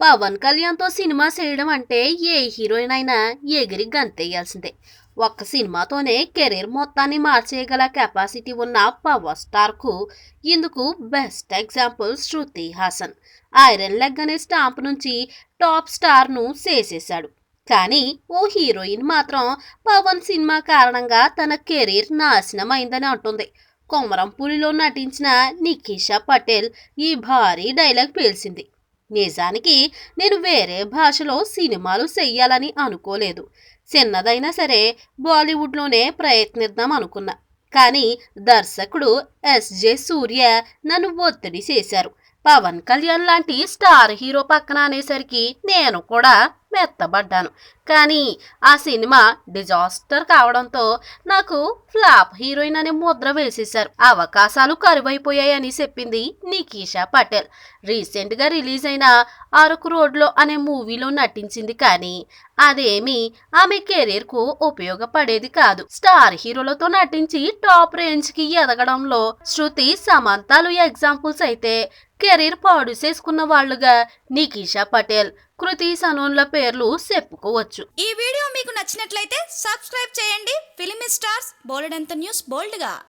పవన్ కళ్యాణ్తో సినిమా చేయడం అంటే ఏ హీరోయిన్ అయినా ఎగిరి గంతేయాల్సిందే. ఒక్క సినిమాతోనే కెరీర్ మొత్తాన్ని మార్చేయగల కెపాసిటీ ఉన్న పవర్ స్టార్ కు ఇందుకు best example Shruti Haasan. Iron leg అనే స్టాంప్ నుంచి టాప్ స్టార్ ను చేసేశాడు. కానీ ఓ హీరోయిన్ మాత్రం పవన్ సినిమా కారణంగా తన కెరీర్ నాశనమైందని అంటుంది. కొమరం పులిలో నటించిన నిఖిషా పటేల్ ఈ భారీ డైలాగ్ పేల్చింది. నిజానికి నేను వేరే భాషలో సినిమాలు చెయ్యాలని అనుకోలేదు. చిన్నదైనా సరే బాలీవుడ్లోనే ప్రయత్నిద్దాం అనుకున్నా. కానీ దర్శకుడు ఎస్జే సూర్య నన్ను ఒత్తిడి చేశారు. పవన్ కళ్యాణ్ లాంటి స్టార్ హీరో పక్కన అనేసరికి నేను కూడా మెత్తబడ్డాను. కానీ ఆ సినిమా డిజాస్టర్ కావడంతో నాకు ఫ్లాప్ హీరోయిన్ అనే ముద్ర వేసేశారు. అవకాశాలు కరువైపోయాయని చెప్పింది నిఖిషా పటేల్. రీసెంట్ గా రిలీజ్ అయిన అరకు రోడ్లో అనే మూవీలో నటించింది. కానీ అదేమి ఆమె కెరీర్ కు ఉపయోగపడేది కాదు. స్టార్ హీరోలతో నటించి టాప్ రేంజ్ కి ఎదగడంలో శృతి సమంతలు ఎగ్జాంపుల్స్ అయితే, కెరీర్ పాడు చేసుకున్న వాళ్లుగా నిఖిషా పటేల్, కృతి సనోన్ల పేర్లు చెప్పుకోవచ్చు. ఈ వీడియో మీకు నచ్చినట్లయితే సబ్స్క్రైబ్ చేయండి. ఫిలిమి స్టార్స్ బోలెడంత న్యూస్ బోల్డ్ గా.